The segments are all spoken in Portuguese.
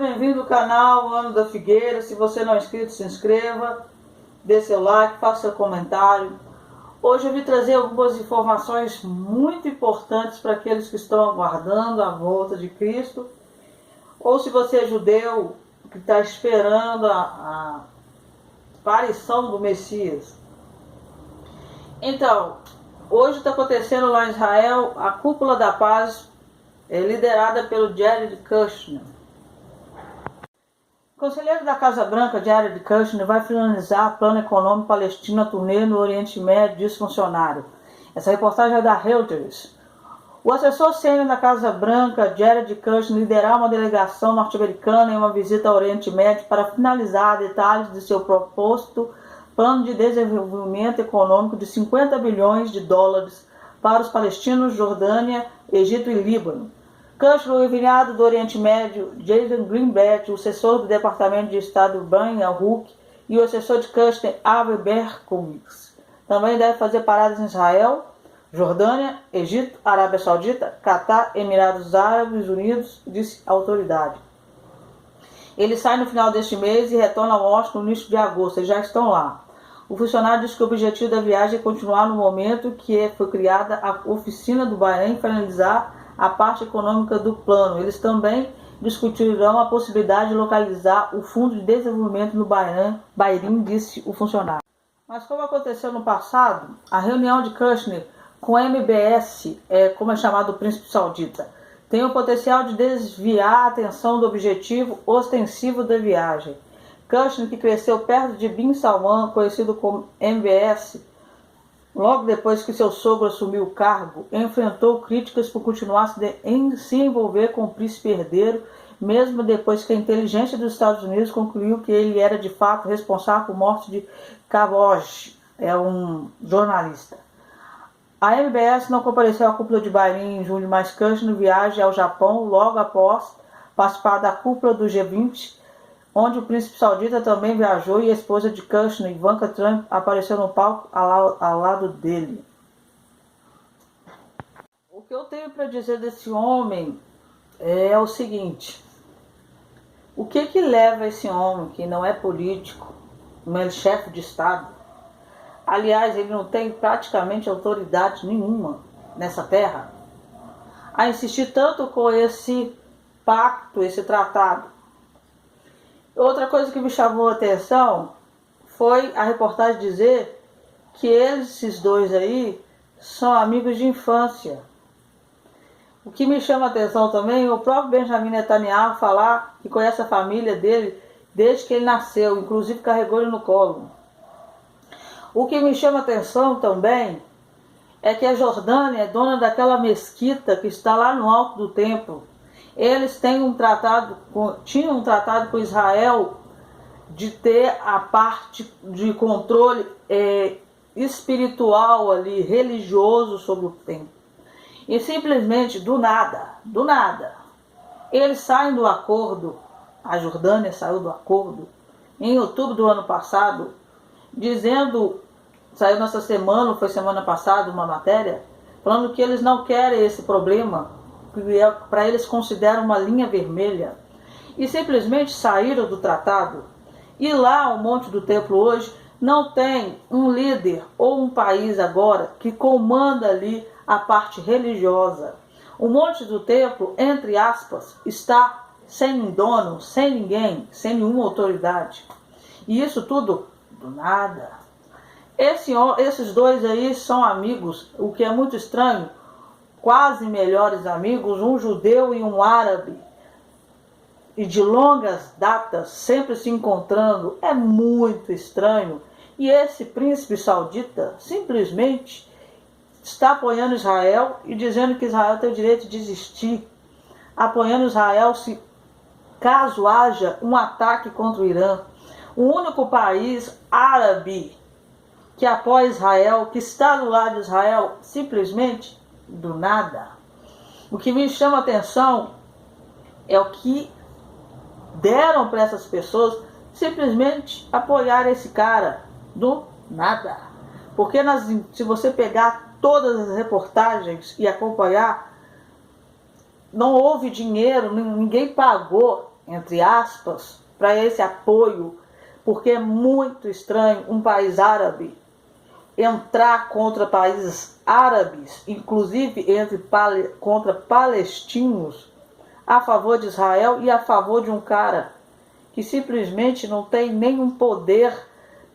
bem-vindo ao canal Ano da Figueira. Se você não é inscrito, se inscreva, dê seu like, faça seu comentário. Hoje eu vim trazer algumas informações muito importantes para aqueles que estão aguardando a volta de Cristo, ou se você é judeu que está esperando a aparição do Messias. Então, hoje está acontecendo lá em Israel a Cúpula da Paz, liderada pelo Jared Kushner. O conselheiro da Casa Branca, Jared Kushner, vai finalizar o plano econômico palestino a turnê no Oriente Médio, diz funcionário. Essa reportagem é da Reuters. O assessor sênior da Casa Branca, Jared Kushner, liderará uma delegação norte-americana em uma visita ao Oriente Médio para finalizar detalhes de seu proposto plano de desenvolvimento econômico de 50 bilhões de dólares para os palestinos, Jordânia, Egito e Líbano. Kushner, o enviado do Oriente Médio, Jason Greenblatt, o assessor do Departamento de Estado, Brian Hook, e o assessor de Kushner, Avi Berkowitz, também deve fazer paradas em Israel, Jordânia, Egito, Arábia Saudita, Catar, Emirados Árabes Unidos, disse a autoridade. Ele sai no final deste mês e retorna a Washington no início de agosto. Eles já estão lá. O funcionário disse que o objetivo da viagem é continuar no momento que foi criada a oficina do Bahrein e finalizar a parte econômica do plano. Eles também discutirão a possibilidade de localizar o Fundo de Desenvolvimento no Bahrein, disse o funcionário. Mas como aconteceu no passado, a reunião de Kushner com a MBS, como é chamado o príncipe saudita, tem o potencial de desviar a atenção do objetivo ostensivo da viagem. Kushner, que cresceu perto de Bin Salman, conhecido como MBS, logo depois que seu sogro assumiu o cargo, enfrentou críticas por continuar se envolver com o príncipe herdeiro, mesmo depois que a inteligência dos Estados Unidos concluiu que ele era de fato responsável por morte de Khashoggi, um jornalista. A MBS não compareceu à cúpula de Bahrein em julho, mas Kushner viaja ao Japão logo após participar da cúpula do G20, onde o príncipe saudita também viajou e a esposa de Kushner, Ivanka Trump, apareceu no palco ao lado dele. O que eu tenho para dizer desse homem é o seguinte: o que leva esse homem, que não é político, não é chefe de Estado, aliás, ele não tem praticamente autoridade nenhuma nessa terra, a insistir tanto com esse pacto, esse tratado? Outra coisa que me chamou a atenção foi a reportagem dizer que esses dois aí são amigos de infância. O que me chama a atenção também é o próprio Benjamin Netanyahu falar que conhece a família dele desde que ele nasceu, inclusive carregou ele no colo. O que me chama a atenção também é que a Jordânia é dona daquela mesquita que está lá no alto do templo. Eles tinham um tratado com Israel de ter a parte de controle espiritual ali, religioso sobre o templo. E simplesmente, do nada, eles saem do acordo, a Jordânia saiu do acordo, em outubro do ano passado, saiu nessa semana, ou foi semana passada, uma matéria, falando que eles não querem esse problema, que para eles consideram uma linha vermelha, e simplesmente saíram do tratado. E lá, o Monte do Templo hoje, não tem um líder ou um país agora que comanda ali a parte religiosa. O Monte do Templo, entre aspas, está sem dono, sem ninguém, sem nenhuma autoridade. E isso tudo do nada. Esses dois aí são amigos, o que é muito estranho, quase melhores amigos, um judeu e um árabe, e de longas datas, sempre se encontrando, é muito estranho. E esse príncipe saudita simplesmente está apoiando Israel e dizendo que Israel tem o direito de existir, apoiando Israel caso haja um ataque contra o Irã. O único país árabe que apoia Israel, que está do lado de Israel, simplesmente do nada. O que me chama a atenção é o que deram para essas pessoas simplesmente apoiar esse cara do nada. Porque se você pegar todas as reportagens e acompanhar, não houve dinheiro, ninguém pagou entre aspas, para esse apoio, porque é muito estranho um país árabe entrar contra países árabes, inclusive contra palestinos, a favor de Israel e a favor de um cara que simplesmente não tem nenhum poder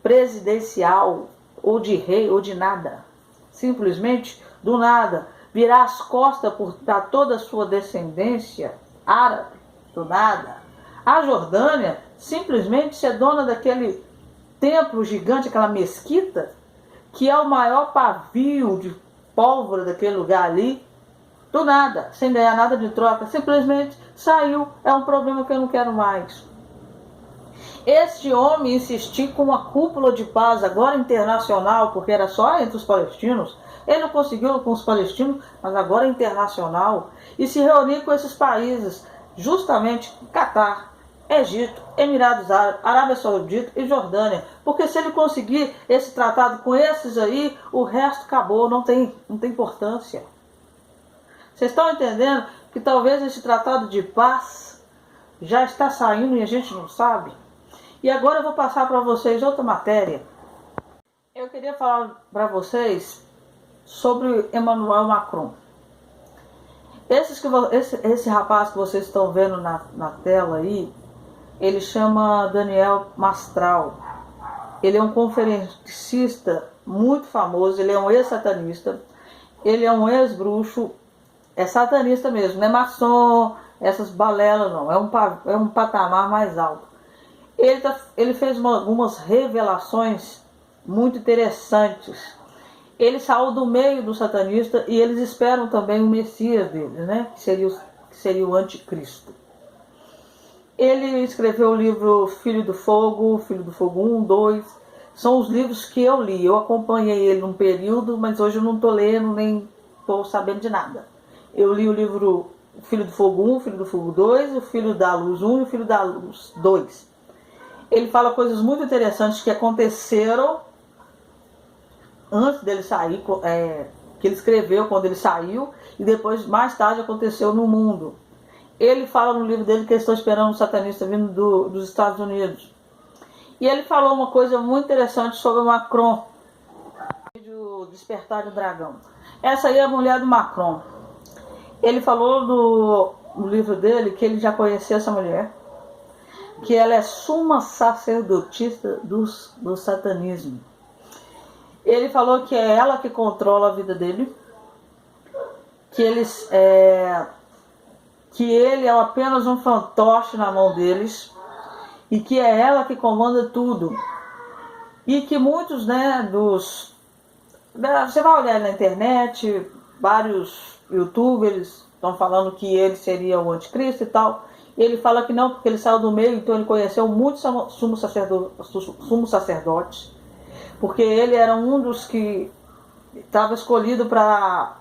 presidencial, ou de rei, ou de nada. Simplesmente, do nada, virar as costas para toda a sua descendência árabe, do nada. A Jordânia simplesmente ser dona daquele templo gigante, aquela mesquita, que é o maior pavio de pólvora daquele lugar ali, do nada, sem ganhar nada de troca, simplesmente saiu. É um problema que eu não quero mais. Este homem insistiu com uma cúpula de paz, agora internacional, porque era só entre os palestinos. Ele não conseguiu com os palestinos, mas agora é internacional. E se reunir com esses países, justamente Catar, Egito, Emirados Árabes, Arábia Saudita e Jordânia. Porque se ele conseguir esse tratado com esses aí, o resto acabou, não tem importância. Vocês estão entendendo que talvez esse tratado de paz já está saindo e a gente não sabe? E agora eu vou passar para vocês outra matéria. Eu queria falar para vocês sobre Emmanuel Macron. Esse rapaz que vocês estão vendo na tela aí, ele chama Daniel Mastral. Ele é um conferencista muito famoso, ele é um ex-satanista, ele é um ex-bruxo, é satanista mesmo, não é maçom, essas balelas não, é um patamar mais alto. Ele fez algumas revelações muito interessantes. Ele saiu do meio do satanista e eles esperam também o Messias deles, né? Que seria o Anticristo. Ele escreveu o livro Filho do Fogo 1, 2. São os livros que eu li. Eu acompanhei ele num período, mas hoje eu não estou lendo, nem estou sabendo de nada. Eu li o livro Filho do Fogo 1, Filho do Fogo 2, o Filho da Luz 1 e o Filho da Luz 2. Ele fala coisas muito interessantes que aconteceram antes dele sair, que ele escreveu quando ele saiu, e depois, mais tarde, aconteceu no mundo. Ele fala no livro dele que eles estão esperando um satanista vindo dos Estados Unidos. E ele falou uma coisa muito interessante sobre o Macron, do Despertar do Dragão. Essa aí é a mulher do Macron. Ele falou no livro dele que ele já conhecia essa mulher, que ela é suma sacerdotisa do satanismo. Ele falou que é ela que controla a vida dele, que ele é apenas um fantoche na mão deles, e que é ela que comanda tudo. E que muitos, você vai olhar na internet, vários youtubers estão falando que ele seria o anticristo e tal. Ele fala que não, porque ele saiu do meio, então ele conheceu muitos sumos sacerdotes, porque ele era um dos que estava escolhido para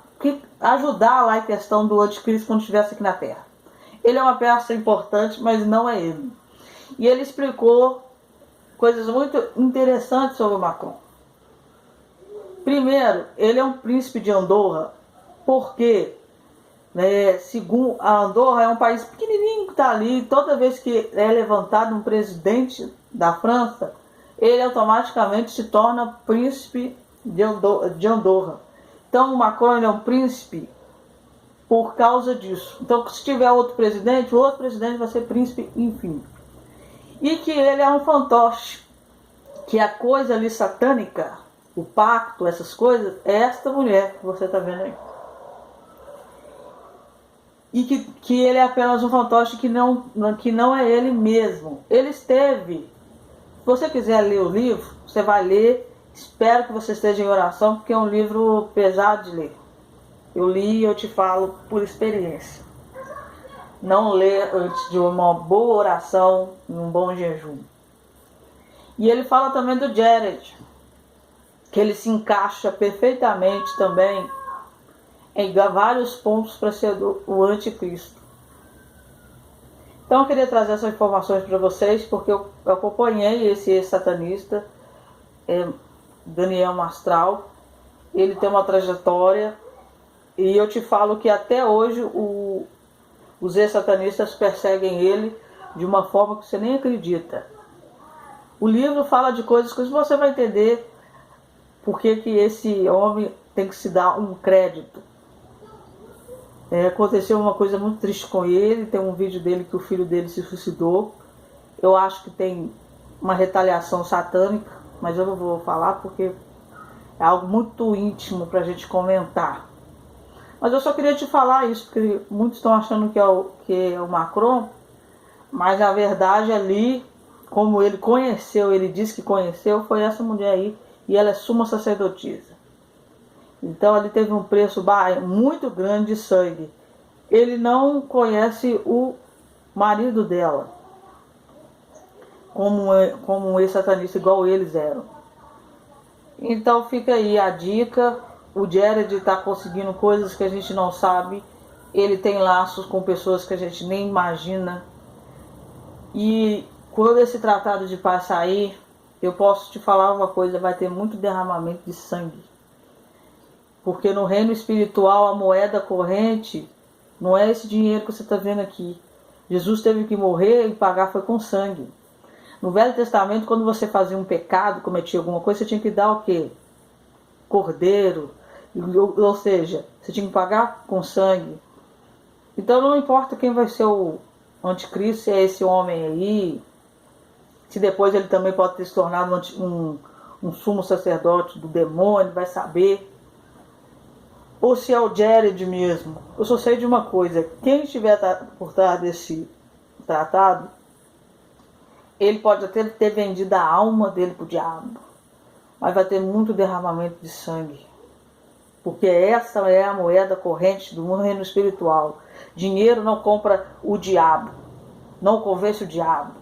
ajudar lá em questão do anticristo quando estivesse aqui na Terra. Ele é uma peça importante, mas não é ele. E ele explicou coisas muito interessantes sobre o Macron. Primeiro, ele é um príncipe de Andorra, porque segundo a Andorra é um país pequenininho que está ali. Toda vez que é levantado um presidente da França, ele automaticamente se torna príncipe de Andorra. Então o Macron é um príncipe por causa disso. Então se tiver outro presidente, o outro presidente vai ser príncipe, enfim. E que ele é um fantoche, que a coisa ali satânica, o pacto, essas coisas, é esta mulher que você está vendo aí. E que ele é apenas um fantoche, que não é ele mesmo. Ele esteve. Se você quiser ler o livro, você vai ler. Espero que você esteja em oração, porque é um livro pesado de ler. Eu li e eu te falo por experiência. Não ler antes de uma boa oração, um bom jejum. E ele fala também do Jared, que ele se encaixa perfeitamente também em vários pontos para ser o anticristo. Então eu queria trazer essas informações para vocês, porque eu acompanhei esse satanista, Daniel Mastral. Ele tem uma trajetória, e eu te falo que até hoje os ex-satanistas perseguem ele, de uma forma que você nem acredita. O livro fala de coisas que você vai entender porque que esse homem tem que se dar um crédito. Aconteceu uma coisa muito triste com ele, tem um vídeo dele que o filho dele se suicidou. Eu acho que tem uma retaliação satânica, mas eu não vou falar porque é algo muito íntimo para a gente comentar. Mas eu só queria te falar isso, porque muitos estão achando que é o Macron, mas na verdade ali, como ele conheceu, ele disse que conheceu, foi essa mulher aí, e ela é suma sacerdotisa. Então ali teve um preço muito grande de sangue. Ele não conhece o marido dela, como um ex-satanista, igual eles eram. Então fica aí a dica. O Jared está conseguindo coisas que a gente não sabe. Ele tem laços com pessoas que a gente nem imagina. E quando esse tratado de paz sair, eu posso te falar uma coisa, vai ter muito derramamento de sangue. Porque no reino espiritual a moeda corrente não é esse dinheiro que você está vendo aqui. Jesus teve que morrer e pagar foi com sangue. No Velho Testamento, quando você fazia um pecado, cometia alguma coisa, você tinha que dar o quê? Cordeiro. Ou seja, você tinha que pagar com sangue. Então não importa quem vai ser o anticristo, se é esse homem aí, se depois ele também pode ter se tornado um sumo sacerdote do demônio, vai saber. Ou se é o Jared mesmo. Eu só sei de uma coisa, quem estiver por trás desse tratado, ele pode até ter vendido a alma dele para o diabo, mas vai ter muito derramamento de sangue. Porque essa é a moeda corrente do reino espiritual. Dinheiro não compra o diabo, não convence o diabo.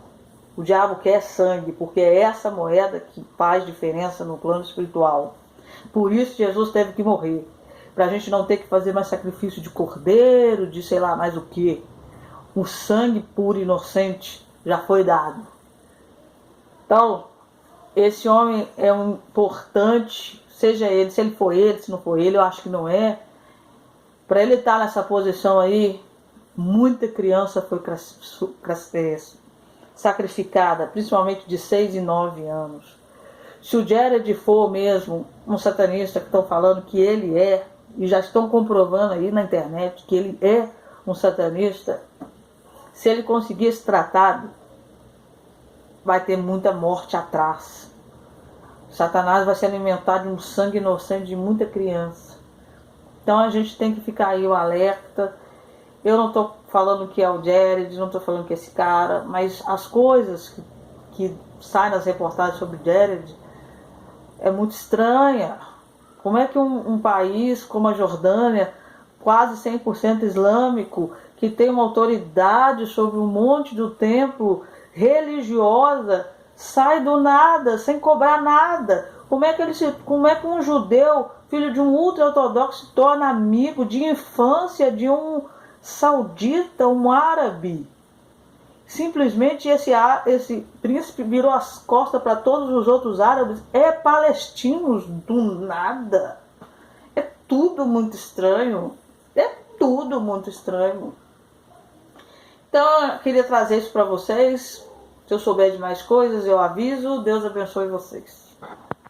O diabo quer sangue, porque é essa moeda que faz diferença no plano espiritual. Por isso Jesus teve que morrer, para a gente não ter que fazer mais sacrifício de cordeiro, de sei lá mais o que. O sangue puro e inocente já foi dado. Então, esse homem é importante, seja ele, se ele for ele, se não for ele, eu acho que não é. Para ele estar nessa posição aí, muita criança foi sacrificada, principalmente de 6 e 9 anos. Se o Jared for mesmo um satanista, que estão falando que ele é, e já estão comprovando aí na internet que ele é um satanista, se ele conseguir esse tratado, vai ter muita morte atrás. Satanás vai se alimentar de um sangue inocente de muita criança. Então a gente tem que ficar aí o alerta. Eu não estou falando que é o Jared, não estou falando que é esse cara, mas as coisas que saem nas reportagens sobre o Jared é muito estranha. Como é que um país como a Jordânia, quase 100% islâmico, que tem uma autoridade sobre um monte do templo religiosa, sai do nada, sem cobrar nada? Como é que um judeu, filho de um ultra-ortodoxo, se torna amigo de infância de um saudita, um árabe? Simplesmente esse príncipe virou as costas para todos os outros árabes. É palestinos do nada. É tudo muito estranho. É tudo muito estranho. Então eu queria trazer isso para vocês. Se eu souber de mais coisas, eu aviso. Deus abençoe vocês.